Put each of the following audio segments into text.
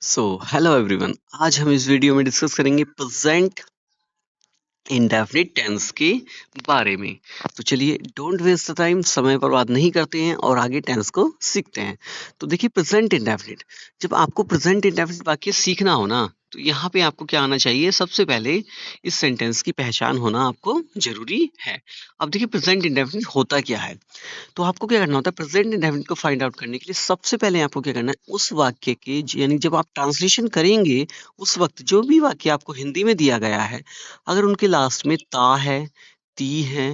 So hello everyone. आज हम इस वीडियो में डिस्कस करेंगे प्रेजेंट इंडेफिनिट टेंस के बारे में। तो चलिए डोंट वेस्ट द टाइम, समय बर्बाद नहीं करते हैं और आगे टेंस को सीखते हैं। तो देखिए प्रेजेंट इंडेफिनिट, जब आपको प्रेजेंट इंडेफिनिट वाक्य सीखना हो ना, तो यहाँ पे आपको क्या आना चाहिए? सबसे पहले इस सेंटेंस की पहचान होना आपको जरूरी है। अब देखिए प्रेजेंट इंडेफिनिट होता क्या है। तो आपको क्या करना होता है प्रेजेंट इंडेफिनिट को फाइंड आउट करने के लिए सबसे पहले आपको क्या करना है, उस वाक्य के यानी जब आप ट्रांसलेशन करेंगे उस वक्त जो भी वाक्य आपको हिंदी में दिया गया है, अगर उनके लास्ट में ता है, ती है,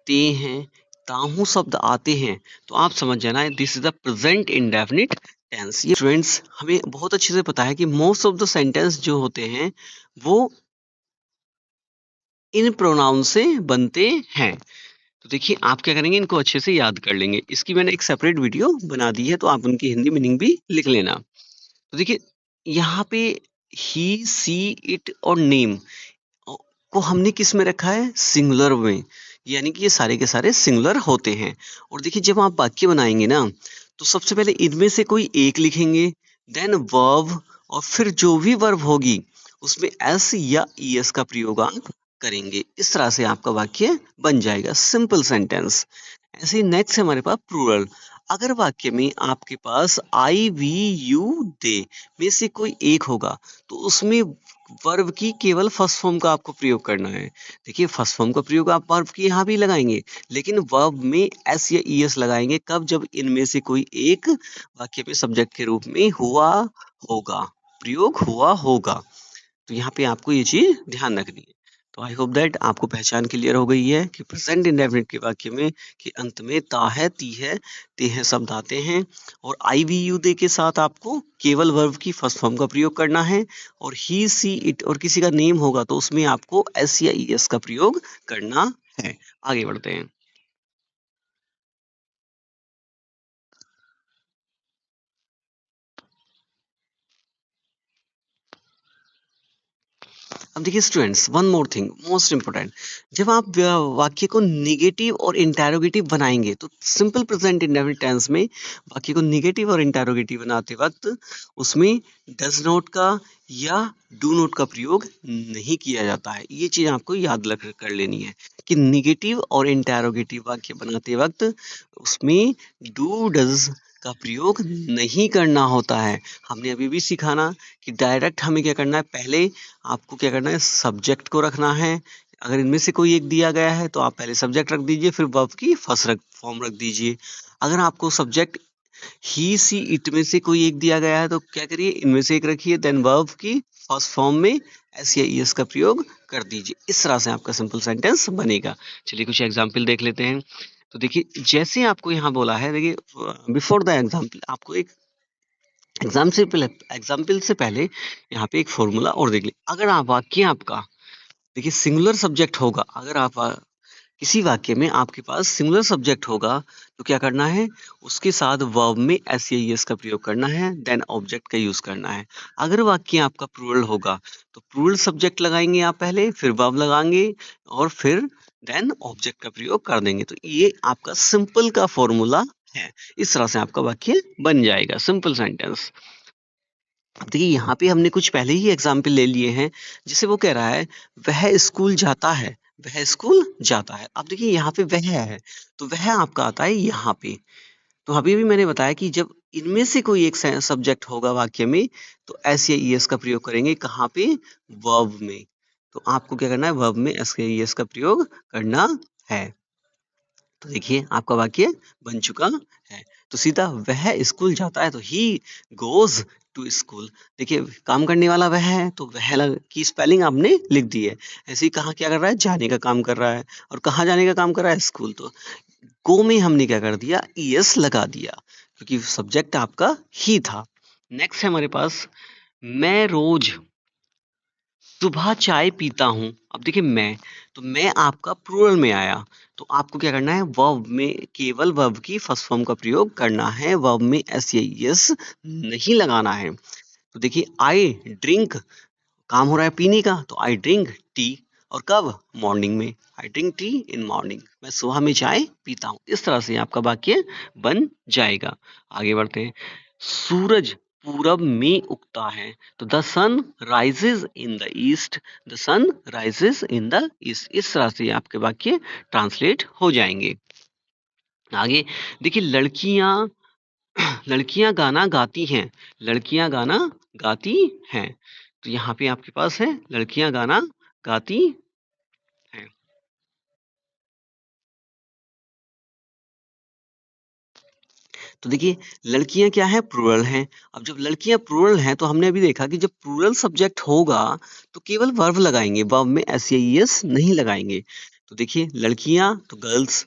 ते हैं, ताहू शब्द आते हैं, तो आप समझ जाना this is the present indefinite tense. ये स्टूडेंट्स हमें बहुत अच्छे से पता है कि मोस्ट ऑफ द सेंटेंस जो होते हैं वो इन प्रोनाउन से बनते हैं। तो देखिए आप क्या करेंगे, इनको अच्छे से याद कर लेंगे। इसकी मैंने एक सेपरेट वीडियो बना दी है, तो आप उनकी हिंदी मीनिंग भी लिख लेना। तो देखिए यहाँ पे ही, सी, इट और नेम को हमने किस में रखा है? सिंगुलर में, यानी कि ये सारे के सारे सिंगुलर होते हैं। और देखिए जब आप वाक्य बनाएंगे ना, तो सबसे पहले इनमें से कोई एक लिखेंगे, देन वर्ब, और फिर जो भी वर्ब होगी उसमें एस या ईएस का प्रयोग आप करेंगे। इस तरह से आपका वाक्य बन जाएगा, सिंपल सेंटेंस। ऐसे ही नेक्स्ट है हमारे पास प्लूरल। अगर वाक्य में आपके पास आई, वी, यू, दे में से कोई एक होगा, तो उसमें वर्ब की केवल फर्स्ट फॉर्म का आपको प्रयोग करना है। देखिए फर्स्ट फॉर्म का प्रयोग आप वर्ब की यहाँ भी लगाएंगे, लेकिन वर्ब में एस या ईएस लगाएंगे कब? जब इनमें से कोई एक वाक्य में सब्जेक्ट के रूप में हुआ होगा, प्रयोग हुआ होगा। तो यहाँ पे आपको ये चीज ध्यान रखनी है। तो आई होप दैट आपको पहचान क्लियर हो गई है कि प्रेजेंट इंडेफिनिट के वाक्य में कि अंत में ता है, ती है, ते हैं शब्द आते हैं, और आई, वी, यू, दे के साथ आपको केवल वर्ब की फर्स्ट फॉर्म का प्रयोग करना है। और ही, सी, इट और किसी का नेम होगा तो उसमें आपको एस या ईएस का प्रयोग करना है। आगे बढ़ते हैं। अब देखिए students, one more thing most important, जब आप वाक्य को निगेटिव और इंटेरोगेटिव बनाएंगे, तो सिंपल प्रेजेंट इंडेफिनिट टेंस में वाक्य को निगेटिव और इंटेरोगेटिव बनाते वक्त उसमें डज नॉट का या डू नॉट का प्रयोग नहीं किया जाता है। ये चीज आपको याद रख कर लेनी है कि निगेटिव और इंटेरोगेटिव वाक्य बनाते वक्त उसमें डू, डज का प्रयोग नहीं करना होता है। हमने अभी भी सीखा ना कि डायरेक्ट हमें क्या करना है, पहले आपको क्या करना है, सब्जेक्ट को रखना है। अगर इनमें से कोई एक दिया गया है तो आप पहले सब्जेक्ट रख दीजिए, फिर वर्ब की फर्स्ट फॉर्म रख दीजिए। अगर आपको सब्जेक्ट ही, सी, इट में से कोई एक दिया गया है तो क्या करिए, इनमें से एक रखिए, देन वर्ब की फर्स्ट फॉर्म में एस या ईएस का प्रयोग कर दीजिए। इस तरह से आपका सिंपल सेंटेंस बनेगा। चलिए कुछ एग्जाम्पल देख लेते हैं। तो देखिए जैसे आपको यहाँ बोला है, देखिए बिफोर द एग्जाम्पल आपको एक एग्जाम्पल से पहले यहाँ पे एक फॉर्मूला और देख ले। अगर आप वाक्य आपका देखिए सिंगुलर सब्जेक्ट होगा, अगर आप किसी वाक्य में आपके पास सिंगुलर सब्जेक्ट होगा तो क्या करना है, उसके साथ वर्ब में एस या ईएस का प्रयोग करना है, देन ऑब्जेक्ट का यूज करना है। अगर वाक्य आपका प्लूरल होगा तो प्लूरल सब्जेक्ट लगाएंगे आप पहले, फिर वर्ब लगाएंगे, और फिर देन ऑब्जेक्ट का प्रयोग कर देंगे। तो ये आपका सिंपल का फॉर्मूला है। इस तरह से आपका वाक्य बन जाएगा, सिंपल सेंटेंस। देखिए यहाँ पे हमने कुछ पहले ही एग्जाम्पल ले लिए हैं, जिसे वो कह रहा है वह स्कूल जाता है, वह स्कूल जाता है। अब देखिए यहाँ पे वह है, तो वह आपका आता है यहाँ पे। तो अभी भी मैंने बताया कि जब इनमें से कोई एक सब्जेक्ट होगा वाक्य में, तो एस या ईएस का प्रयोग करेंगे कहाँ पे? वर्ब में। तो आपको क्या करना है, वर्ब में एस या ईएस का प्रयोग करना है। तो देखिए आपका वाक्य बन चुका है। तो सीधा वह स्कूल जाता है, तो ही गोज टू स्कूल। देखिए काम करने वाला वह है, तो की स्पेलिंग आपने लिख दी है। ऐसे ही कहाँ क्या कर रहा है, जाने का काम कर रहा है। और कहाँ जाने का काम कर रहा है? स्कूल। तो गो में हमने क्या कर दिया, ईएस लगा दिया, क्योंकि सब्जेक्ट आपका ही था। नेक्स्ट है हमारे पास मैं रोज सुबह चाय पीता हूँ। अब देखिए तो मैं आपका प्लूरल में आया, तो आपको क्या करना है, वर्ब में केवल वर्ब की फर्स्ट फॉर्म का प्रयोग करना है, वर्ब में एस या एस नहीं लगाना है। तो देखिए आई ड्रिंक, काम हो रहा है पीने का, तो आई ड्रिंक टी। और कब? मॉर्निंग में। I drink tea in morning, मैं सुबह में चाय पीता हूँ। इस तरह से आपका वाक्य बन जाएगा। आगे बढ़ते हैं। सूरज पूरब में उगता है। तो the sun rises in the east, the sun rises in the east. इस तरह से आपके वाक्य ट्रांसलेट हो जाएंगे। आगे देखिए, लड़कियां लड़कियां गाना गाती हैं, लड़कियां गाना गाती हैं। तो यहाँ पे आपके पास है लड़कियां गाना गाती हैं। तो देखिए, लड़कियां क्या है, प्लूरल हैं। अब जब लड़कियां प्लूरल हैं तो हमने अभी देखा कि जब प्लूरल सब्जेक्ट होगा तो केवल वर्ब लगाएंगे, वर्ब में एस या ईएस नहीं लगाएंगे। तो देखिए, लड़कियां तो गर्ल्स,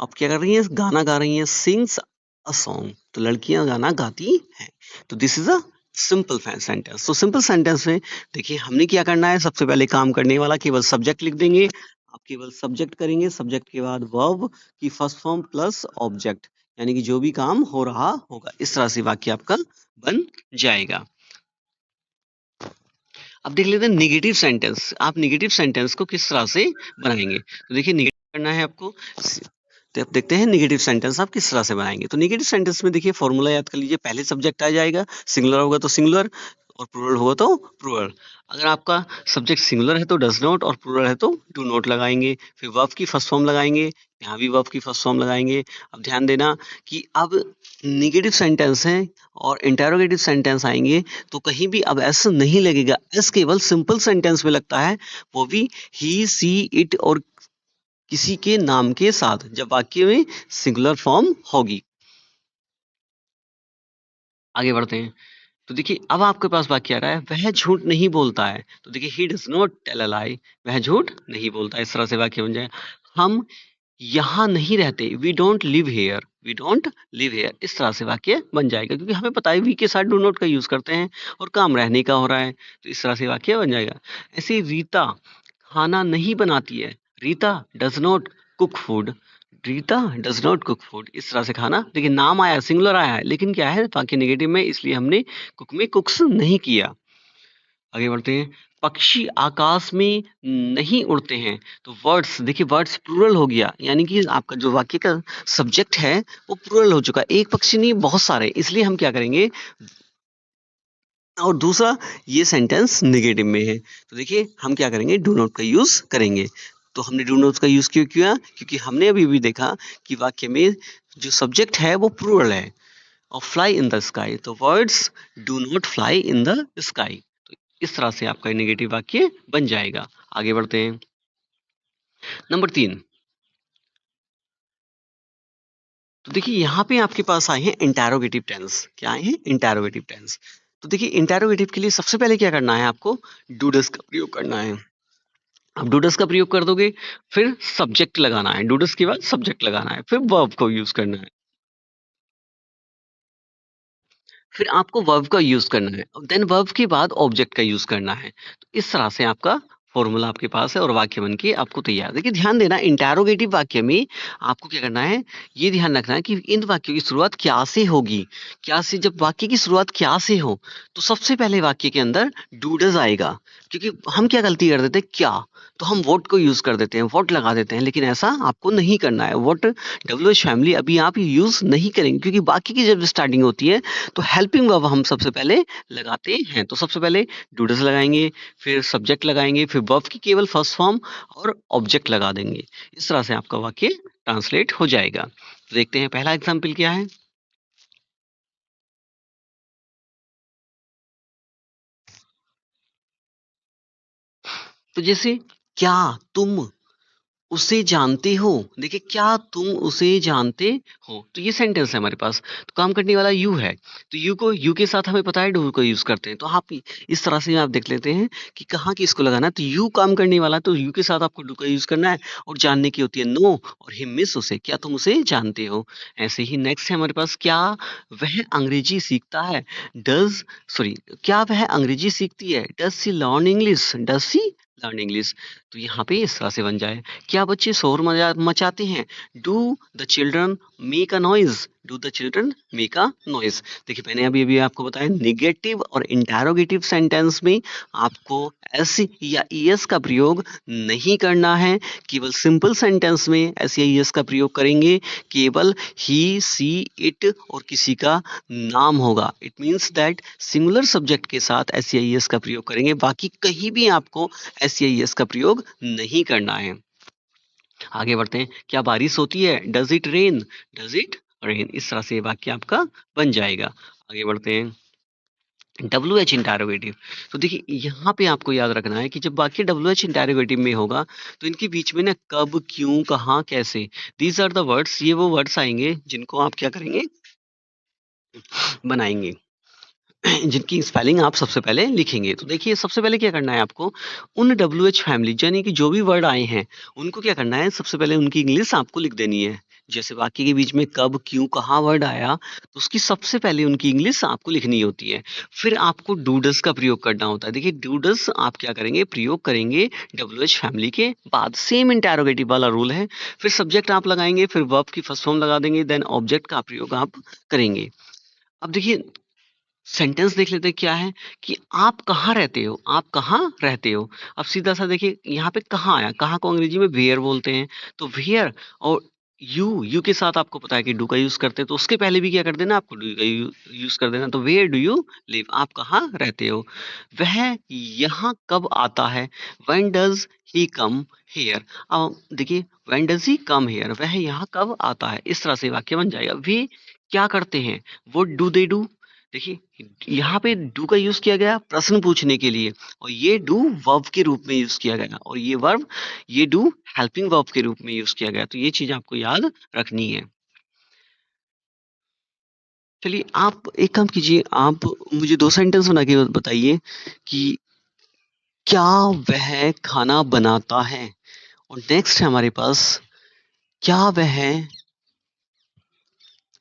अब क्या कर रही हैं, गाना गा रही हैं, सिंग्स अ सॉन्ग। तो लड़कियां गाना गाती हैं। तो this is a simple sentence. तो सिंपल सेंटेंस में देखिए हमने क्या करना है, सबसे पहले काम करने वाला केवल सब्जेक्ट लिख देंगे। आप केवल सब्जेक्ट करेंगे, सब्जेक्ट के बाद वर्ब की फर्स्ट फॉर्म प्लस ऑब्जेक्ट, यानी कि जो भी काम हो रहा होगा। इस तरह से वाक्य आपका बन जाएगा। अब देख लेते हैं निगेटिव सेंटेंस। आप निगेटिव सेंटेंस को किस तरह से बनाएंगे। तो देखिए, निगेटिव करना है आपको। तो अब देखते हैं निगेटिव सेंटेंस आप किस तरह से बनाएंगे। तो निगेटिव सेंटेंस में देखिए फॉर्मूला याद कर लीजिए, पहले सब्जेक्ट आ जाएगा, सिंगुलर होगा तो सिंगुलर और प्लूरल होगा तो प्लूरल। अगर आपका सब्जेक्ट सिंगुलर है तो डज नॉट, और प्लूरल है तो डू नॉट लगाएंगे। फिर वर्ब की फर्स्ट फॉर्म लगाएंगे, यहाँ भी वर्ब की फर्स्ट फॉर्म लगाएंगे। अब ध्यान देना कि अब निगेटिव सेंटेंस है और इंटेरोगेटिव सेंटेंस आएंगे तो कहीं भी अब एस नहीं लगेगा। एस केवल सिंपल सेंटेंस में लगता है, वो भी ही सी इट और किसी के नाम के साथ, जब वाक्य में सिंगुलर फॉर्म होगी। आगे बढ़ते हैं। तो देखिए, अब आपके पास वाक्य आ रहा है, वह झूठ नहीं बोलता है। तो देखिए, he does not tell a lie, वह झूठ नहीं बोलता। इस तरह से वाक्य बन जाए। हम यहाँ नहीं रहते, we don't live here, we don't live here. इस तरह से वाक्य बन जाएगा, क्योंकि हमें पता है वी के साथ डू नॉट का यूज करते हैं और काम रहने का हो रहा है। तो इस तरह से वाक्य बन जाएगा। ऐसे रीता खाना नहीं बनाती है, Rita does not cook food, Rita does not cook food. इस तरह से खाना, देखिए नाम आया, सिंगुलर आया है, लेकिन क्या है वाक्य नेगेटिव में, इसलिए हमने कुक में कुक्स नहीं किया। आगे बढ़ते हैं। पक्षी आकाश में नहीं उड़ते हैं। तो वर्ड्स देखिए, वर्ड्स प्लूरल हो गया, यानी कि आपका जो वाक्य का सब्जेक्ट है वो प्लूरल हो चुका है। एक पक्षी नहीं, बहुत सारे, इसलिए हम क्या करेंगे। और दूसरा, ये सेंटेंस नेगेटिव में है, तो देखिए हम क्या करेंगे, डू नॉट का यूज करेंगे। तो हमने डू नॉट का यूज क्यों किया, क्योंकि हमने अभी भी देखा कि वाक्य में जो सब्जेक्ट है वो प्लूरल है। और फ्लाई इन द स्काई, तो words do not fly in the sky. तो इस तरह से आपका नेगेटिव वाक्य बन जाएगा। आगे बढ़ते हैं। नंबर 3। तो देखिए, यहाँ पे आपके पास आए हैं इंटेरोगेटिव टेंस। क्या आए हैं, इंटेरोगेटिव टेंस। तो देखिए, इंटेरोगेटिव के लिए सबसे पहले क्या करना है, आपको डूडस का प्रयोग करना है। अब डूडस का प्रयोग कर दोगे, फिर सब्जेक्ट लगाना है, डूडस के बाद सब्जेक्ट लगाना है, फिर वर्ब को यूज करना है, फिर आपको वर्ब का यूज करना है, देन वर्ब के बाद ऑब्जेक्ट का यूज करना है। तो इस तरह से आपका फॉर्मूला आपके पास है और वाक्य बन के आपको तैयार। देखिए ध्यान देना, इंटेरोगेटिव वाक्य में आपको क्या करना है, ये ध्यान रखना है कि इन वाक्यों की शुरुआत क्या से होगी। क्या से, जब वाक्य की शुरुआत क्या से हो तो सबसे पहले वाक्य के अंदर डूडस आएगा। क्योंकि हम क्या गलती कर देते हैं, क्या, तो हम वोट को यूज कर देते हैं, वोट लगा देते हैं, लेकिन ऐसा आपको नहीं करना है। वोट डब्ल्यू एच फैमिली अभी आप यूज नहीं करेंगे, क्योंकि वाक्य की जब स्टार्टिंग होती है तो हेल्पिंग वर्ब हम सबसे पहले लगाते हैं। तो सबसे पहले डूडस लगाएंगे, फिर सब्जेक्ट लगाएंगे, फिर वर्ब की केवल फर्स्ट फॉर्म और ऑब्जेक्ट लगा देंगे। इस तरह से आपका वाक्य ट्रांसलेट हो जाएगा। तो देखते हैं पहला एग्जाम्पल क्या है। तो जैसे, क्या तुम उसे जानते हो। देखिए, क्या तुम उसे जानते हो, तो ये सेंटेंस है हमारे पास। तो काम करने वाला यू है, तो यू को, यू के साथ हमें पता है डू को यूज करते हैं। तो आप इस तरह से आप देख लेते हैं कि कहाँ किसको लगाना है। तो यू काम करने वाला है, तो यू के साथ आपको डू का यूज करना है। और जानने की होती है नो, और ही मिस उसे, क्या तुम उसे जानते हो। ऐसे ही नेक्स्ट है हमारे पास, क्या वह अंग्रेजी सीखता है। डज, सॉरी, क्या वह अंग्रेजी सीखती है, does she learn English, does she learn English. तो यहाँ पे इस तरह से बन जाए। क्या बच्चे शोर मचाते हैं, do the children make a noise, do the children make a noise. देखिए मैंने अभी अभी आपको बताया निगेटिव और इंटेरोगेटिव सेंटेंस में आपको एस या ईएस का प्रयोग नहीं करना है। केवल सिंपल सेंटेंस में एस या ईएस का प्रयोग करेंगे। केवल ही सी इट और किसी का नाम होगा। It means that singular subject के साथ एस या ईएस का प्रयोग करेंगे, बाकी कहीं भी आपको एस या ईएस का प्रयोग नहीं करना है। आगे बढ़ते हैं। क्या बारिश होती है? Does it rain? Does it rain? इस तरह से वाक्य आपका बन जाएगा। आगे बढ़ते हैं। W H interrogative. तो देखिए यहाँ पे आपको याद रखना है कि जब वाक्य डब्ल्यू एच इंटेरोगेटिव में होगा तो इनके बीच में ना कब, क्यों, कहाँ, कैसे, दीज आर द वर्ड्स, ये वो वर्ड्स आएंगे जिनको आप क्या करेंगे, बनाएंगे, जिनकी स्पेलिंग आप सबसे पहले लिखेंगे। तो देखिए सबसे पहले क्या करना है आपको, उन डब्ल्यू एच फैमिली यानी कि जो भी वर्ड आए हैं उनको क्या करना है, सबसे पहले उनकी इंग्लिश आपको लिख देनी है। जैसे वाक्य के बीच में कब, क्यों, कहाँ वर्ड आया तो उसकी सबसे पहले उनकी इंग्लिश आपको लिखनी होती है। फिर आपको डूडस का प्रयोग करना होता है। देखिए डूडस आप क्या करेंगे, प्रयोग करेंगे डब्ल्यू एच फैमिली के बाद। सेम इंटेरोगेटिव वाला रूल है। फिर सब्जेक्ट आप लगाएंगे, फिर वर्ब की फर्स्ट फॉर्म लगा देंगे, देन ऑब्जेक्ट का प्रयोग आप करेंगे। अब देखिए सेंटेंस देख लेते हैं क्या है कि आप कहाँ रहते हो, आप कहाँ रहते हो। अब सीधा सा देखिए यहाँ पे कहाँ आया, कहाँ को अंग्रेजी में वेयर बोलते हैं। तो वेयर और यू के साथ आपको पता है कि डू का यूज करते हैं, तो उसके पहले भी क्या कर देना, आपको डू का यूज कर देना। तो वेयर डू यू लिव, आप कहाँ रहते हो। वह यहाँ कब आता है, when does he come here. अब देखिए when does he come here, वह यहाँ कब आता है। इस तरह से वाक्य बन जाएगा। वे क्या करते हैं, वो डू दे डू। देखिए यहाँ पे डू का यूज किया गया प्रश्न पूछने के लिए, और ये डू वर्ब के रूप में यूज किया गया, और ये वर्ब, ये डू हेल्पिंग वर्ब के रूप में यूज किया गया। तो ये चीज आपको याद रखनी है। चलिए आप एक काम कीजिए, आप मुझे दो सेंटेंस बना के बताइए कि क्या वह खाना बनाता है, और नेक्स्ट है हमारे पास क्या वह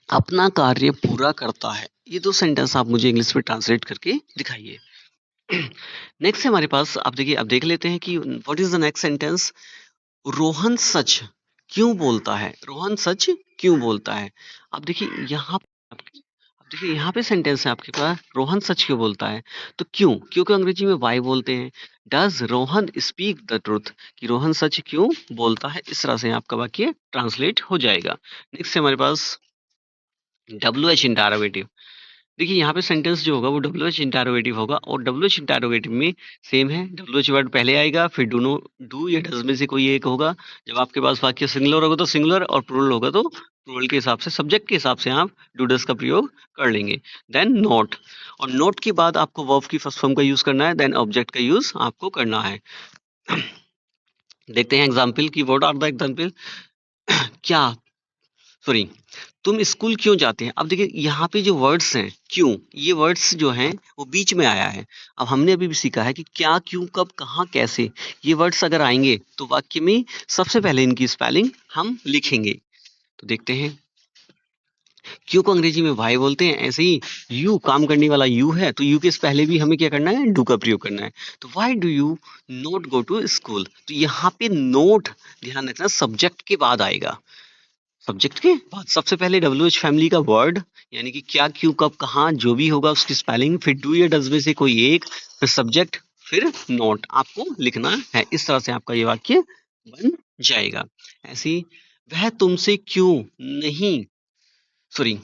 अपना कार्य पूरा करता है। ये दो सेंटेंस आप मुझे इंग्लिश में ट्रांसलेट करके दिखाइए। नेक्स्ट है हमारे पास, आप देखिए, अब देख लेते हैं कि what is the next sentence. Rohan सच क्यों बोलता है, रोहन सच क्यों बोलता है। अब देखिए यहाँ, अब देखिए यहाँ पे सेंटेंस है आपके पास, रोहन सच क्यों बोलता है। तो क्यों, क्योंकि अंग्रेजी में वाई बोलते हैं। Does Rohan speak the truth, कि रोहन सच क्यों बोलता है। इस तरह से आपका वाक्य ट्रांसलेट हो जाएगा। नेक्स्ट है हमारे पास डब्ल्यू एच इंटारोगेटिव। देखिए यहाँ पे सेंटेंस जो होगा वो डब्ल्यू एच इंटेरोगेटिव होगा, और डब्ल्यू एच इंटेरोगेटिव में सेम है, डब्ल्यू एच वर्ड पहले आएगा, फिर डू नो, डू या डज में से कोई एक होगा। जब आपके पास वाक्य सिंगुलर होगा तो सिंगुलर, और प्लूरल होगा तो प्लूरल के हिसाब से, सब्जेक्ट के हिसाब से आप डू डज का प्रयोग कर लेंगे। देन नोट, और नोट के बाद आपको वर्ब की फर्स्ट फॉर्म का यूज करना है, देन ऑब्जेक्ट का यूज आपको करना है। देखते हैं एग्जाम्पल की, व्हाट आर द एग्जाम्पल। क्या, सॉरी, तुम स्कूल क्यों जाते हैं। अब देखिए यहाँ पे जो वर्ड्स हैं क्यों, ये वर्ड्स जो हैं वो बीच में आया है। अब हमने अभी भी सीखा है कि क्या, क्यों, कब, कहाँ, कैसे, ये वर्ड्स अगर आएंगे तो वाक्य में सबसे पहले इनकी स्पेलिंग हम लिखेंगे। तो देखते हैं, क्यों को अंग्रेजी में वाई बोलते हैं, ऐसे ही यू काम करने वाला यू है, तो यू के पहले भी हमें क्या करना है, डू का प्रयोग करना है। तो why do you not go to school, तो यहाँ पे नोट ध्यान रखना सब्जेक्ट के बाद आएगा। सब्जेक्ट के बाद सबसे पहले डब्ल्यू एच फैमिली का वर्ड, यानी कि क्या, क्यों, कब, कहाँ, जो भी होगा उसकी स्पेलिंग, फिर डू या डज में से कोई एक, फिर सब्जेक्ट, फिर नोट आपको लिखना है। इस तरह से आपका ये वाक्य बन जाएगा। ऐसे ही, वह तुमसे क्यों नहीं, सॉरी,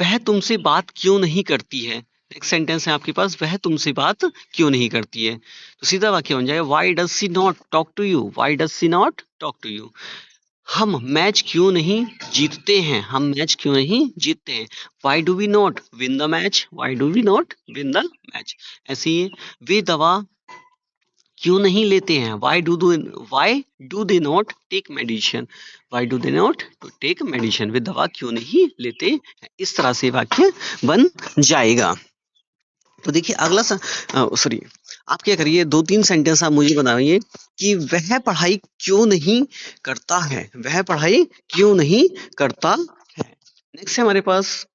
वह तुमसे बात क्यों नहीं करती है। नेक्स्ट सेंटेंस है आपके पास, वह तुमसे बात क्यों नहीं करती है। तो सीधा वाक्य बन जाएगा, why does she not talk to you, why does she not talk to you. हम मैच क्यों नहीं जीतते हैं, हम मैच क्यों नहीं जीतते हैं। Why do we not win the match, why do we not win the match. ऐसे ही वे दवा क्यों नहीं लेते हैं, why do they not take medicine, why do they not take medicine, वे दवा क्यों नहीं लेते हैं। इस तरह से वाक्य बन जाएगा। तो देखिए अगला, सॉरी, आप क्या करिए, दो तीन सेंटेंस आप मुझे बनाइए कि वह पढ़ाई क्यों नहीं करता है, वह पढ़ाई क्यों नहीं करता है। नेक्स्ट है हमारे पास,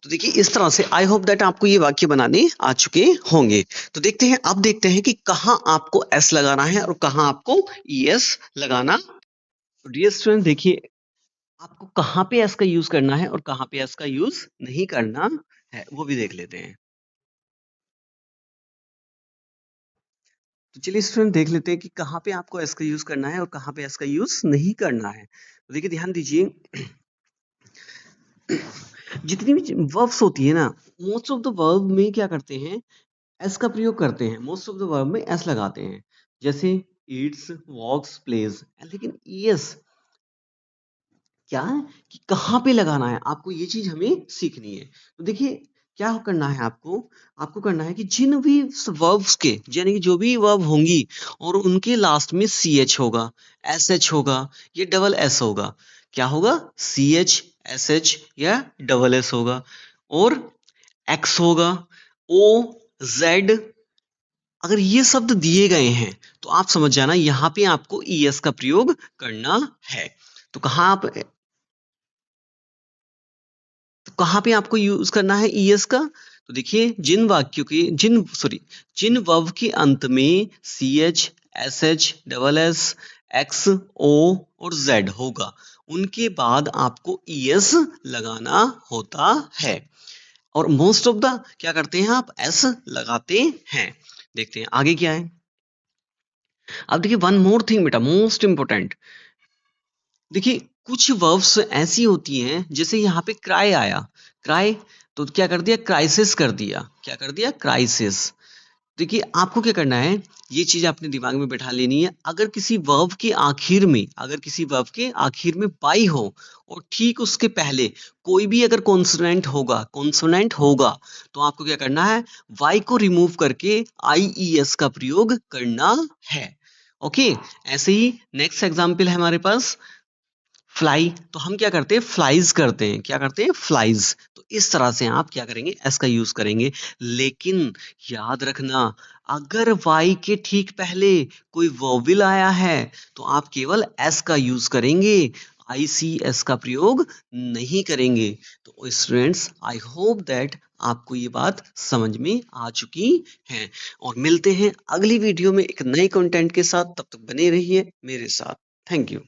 तो तो देखिए इस तरह से आई होप दैट आपको ये वाक्य बनाने आ चुके होंगे। तो देखते हैं, अब देखते हैं कि कहाँ आपको एस लगाना है और कहाँ आपको ईएस लगाना। तो डियर स्टूडेंट देखिए, आपको कहाँ पे एस का यूज करना है और कहाँ पे एस का यूज नहीं करना है, वो भी देख लेते हैं। तो चलिए स्टूडेंट देख लेते हैं कि कहाँ पे आपको एस का यूज करना है और कहाँ पे एस का यूज नहीं करना है। तो देखिए ध्यान दीजिए, जितनी भी वर्ब्स होती है ना, मोस्ट ऑफ द वर्ब में क्या करते हैं, एस का प्रयोग करते हैं। मोस्ट ऑफ द वर्ब में एस लगाते हैं, जैसे ईट्स, वॉक्स, प्लेज। लेकिन यस क्या है कि कहाँ पे लगाना है, आपको ये चीज हमें सीखनी है। तो देखिए क्या करना है आपको, आपको करना है कि जिन भी वर्ब्स के, यानी कि जो भी वर्ब होंगी और उनके लास्ट में सी एच होगा, एस एच होगा, ये डबल एस होगा। क्या होगा, सी एच, एस एच या डबल एस होगा, और एक्स होगा, ओ, जेड। अगर ये शब्द दिए गए हैं तो आप समझ जाना यहाँ पे आपको ईएस का प्रयोग करना है। तो कहाँ आप, तो कहाँ पे आपको यूज करना है ईएस का, तो देखिए जिन वाक्यों के, जिन वर्ब के अंत में C H, S H, double S, X, O और जेड होगा, उनके बाद आपको ईएस लगाना होता है। और मोस्ट ऑफ द क्या करते हैं, आप एस लगाते हैं। देखते हैं आगे क्या है। अब देखिए वन मोर थिंग बेटा, मोस्ट इंपोर्टेंट। देखिए कुछ वर्ब्स ऐसी होती हैं, जैसे यहाँ पे क्राई आया, क्राई, तो क्या कर दिया, क्राइसिस कर दिया। क्या कर दिया, क्राइसिस। देखिए आपको क्या करना है, ये चीज अपने दिमाग में बैठा लेनी है। अगर किसी वर्ब के आखिर में, अगर किसी वर्ब के आखिर में बाई हो और ठीक उसके पहले कोई भी अगर कॉन्सोनेंट होगा, तो आपको क्या करना है, वाई को रिमूव करके आई ई एस का प्रयोग करना है। ओके, ऐसे ही नेक्स्ट एग्जाम्पल है हमारे पास फ्लाई। तो हम क्या करते हैं, फ्लाइज करते हैं। क्या करते हैं, फ्लाइज। तो इस तरह से आप क्या करेंगे, एस का यूज करेंगे। लेकिन याद रखना, अगर वाई के ठीक पहले कोई वोविल आया है तो आप केवल एस का यूज करेंगे, आईसीएस का प्रयोग नहीं करेंगे। तो स्टूडेंट्स आई होप दैट आपको ये बात समझ में आ चुकी है, और मिलते हैं अगली वीडियो में एक नए कंटेंट के साथ। तब तक बने रहिए मेरे साथ। Thank you.